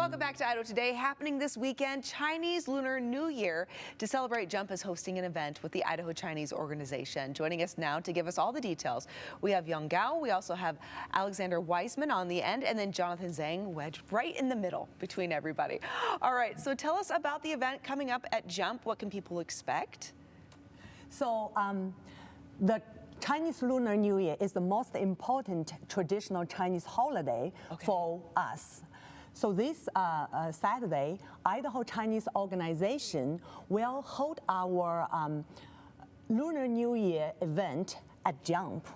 Welcome back to Idaho Today. Happening this weekend, Chinese Lunar New Year. To celebrate, Jump is hosting an event with the Idaho Chinese organization. Joining us now to give us all the details, we have Yang Gao, we also have Alexander Weisman on the end, and then Jonathan Zhang wedged right in the middle between everybody. All right, so tell us about the event coming up at Jump. What can people expect? So the Chinese Lunar New Year is the most important traditional Chinese holiday for us. So this Saturday, Idaho Chinese organization will hold our Lunar New Year event at Jump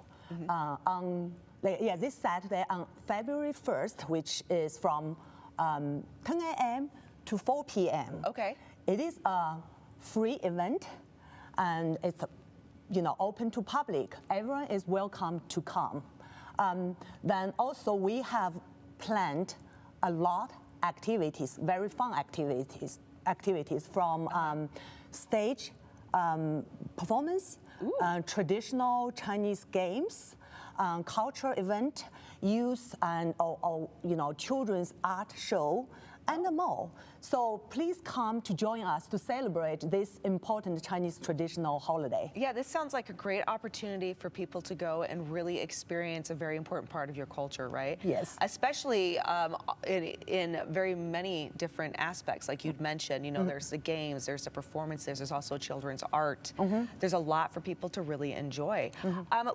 on this Saturday on February 1st, which is from 10 a.m. to 4 p.m. Okay. It is a free event, and it's open to public. Everyone is welcome to come. Then also we have planned a lot activities, very fun activities from stage performance, traditional Chinese games, cultural event, youth and children's art show, and more. So please come to join us to celebrate this important Chinese traditional holiday. Yeah, this sounds like a great opportunity for people to go and really experience a very important part of your culture, right? Yes. Especially in very many different aspects, like you'd mentioned, there's the games, there's the performances, there's also children's art. There's a lot for people to really enjoy.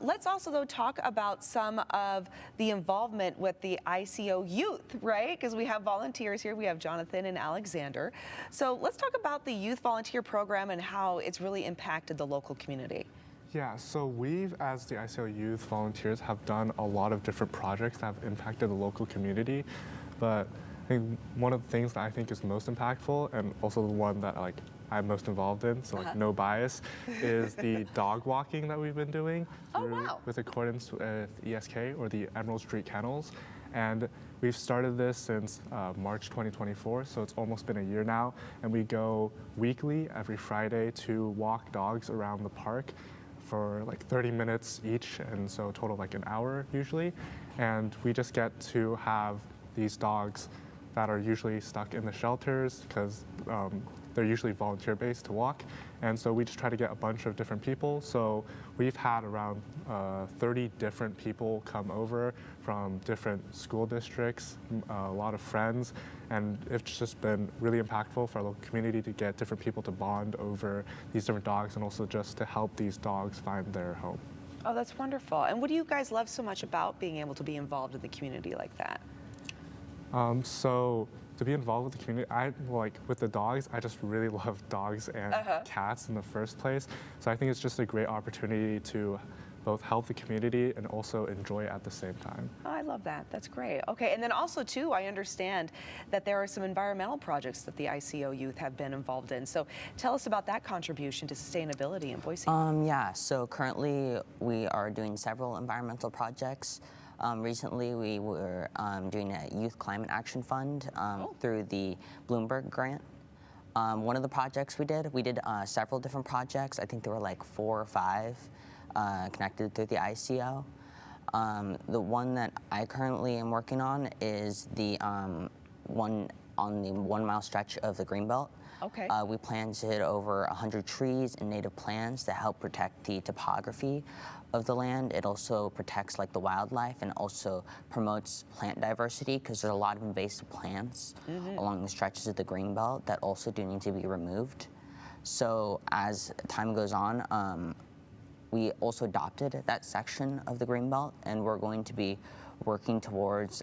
Let's also, though, talk about some of the involvement with the ICO youth, right? Because we have volunteers here. We have Jonathan and Alexander. So let's talk about the youth volunteer program and how it's really impacted the local community. Yeah, so we've, as the ICO Youth Volunteers, have done a lot of different projects that have impacted the local community. But I think one of the things that I think is most impactful, and also the one that I'm most involved in, so no bias, is the dog walking that we've been doing with accordance with ESK, or the Emerald Street Kennels. And we've started this since March 2024, so it's almost been a year now. And we go weekly, every Friday, to walk dogs around the park for 30 minutes each, and so a total of an hour usually. And we just get to have these dogs that are usually stuck in the shelters because they're usually volunteer-based to walk. And so we just try to get a bunch of different people. So we've had around 30 different people come over from different school districts, a lot of friends, and it's just been really impactful for our local community to get different people to bond over these different dogs, and also just to help these dogs find their home. Oh, that's wonderful. And what do you guys love so much about being able to be involved in the community like that? So to be involved with the community, with the dogs, I just really love dogs and cats in the first place. So I think it's just a great opportunity to both help the community and also enjoy it at the same time. Oh, I love that. That's great. Okay, and then also too, I understand that there are some environmental projects that the ICO youth have been involved in. So tell us about that contribution to sustainability in Boise. Yeah, so currently we are doing several environmental projects. Recently, we were doing a Youth Climate Action Fund through the Bloomberg grant. One of the projects we did several different projects. I think there were 4 or 5 connected through the ICO. The one that I currently am working on is the one on the 1 mile stretch of the Greenbelt. Okay. We planted over 100 trees and native plants to help protect the topography of the land. It also protects the wildlife and also promotes plant diversity, because there's a lot of invasive plants along the stretches of the Greenbelt that also do need to be removed. So as time goes on, we also adopted that section of the Greenbelt, and we're going to be working towards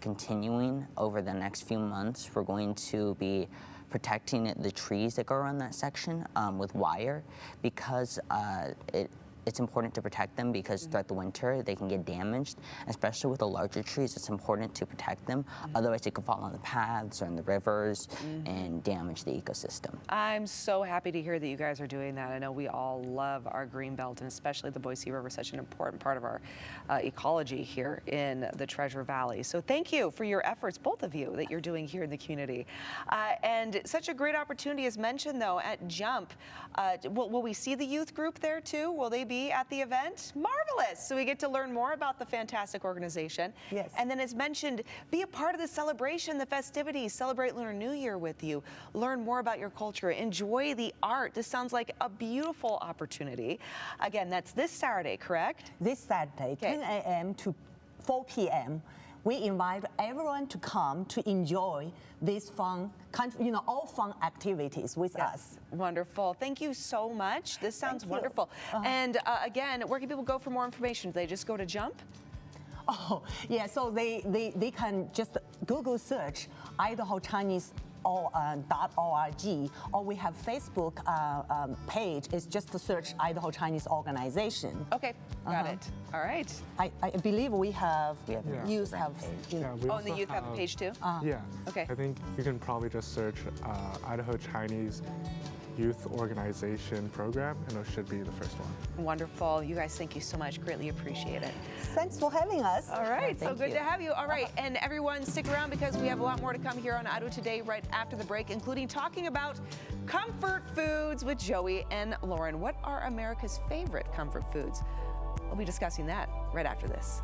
continuing over the next few months. We're going to be protecting the trees that go around that section with wire, because it's important to protect them, because throughout the winter they can get damaged, especially with the larger trees. It's important to protect them, otherwise they could fall on the paths or in the rivers and damage the ecosystem. I'm so happy to hear that you guys are doing that. I know we all love our Greenbelt, and especially the Boise River, such an important part of our ecology here in the Treasure Valley. So thank you for your efforts, both of you, that you're doing here in the community. And such a great opportunity, as mentioned though, at Jump. Will we see the youth group there too? Will they be be at the event? Marvelous. So we get to learn more about the fantastic organization. Yes. And then as mentioned, be a part of the celebration, the festivities, celebrate Lunar New Year with you, learn more about your culture, enjoy the art. This sounds like a beautiful opportunity. Again, that's this Saturday, correct? This Saturday, Okay. 10 a.m. to 4 p.m. We invite everyone to come to enjoy these fun, all fun activities with us. Wonderful. Thank you so much. This sounds Thank you. wonderful. And again, where can people go for more information? Do they just go to Jump? Oh, yeah, so they can just Google search Idaho Chinese .org, or we have Facebook page. It's just to search Idaho Chinese Organization. Okay, got it. All right. I believe we have an youth Instagram have. page. You know, we Oh, and the also youth have a page too? Yeah. Okay. I think you can probably just search Idaho Chinese Youth Organization Program, and it should be the first one. Wonderful. You guys, thank you so much. Greatly appreciate it. Thanks for having us. All right, so thank good you. to have you. All right, and everyone stick around because we have a lot more to come here on Idaho Today right after the break, including talking about comfort foods with Joey and Lauren. What are America's favorite comfort foods? We'll be discussing that right after this.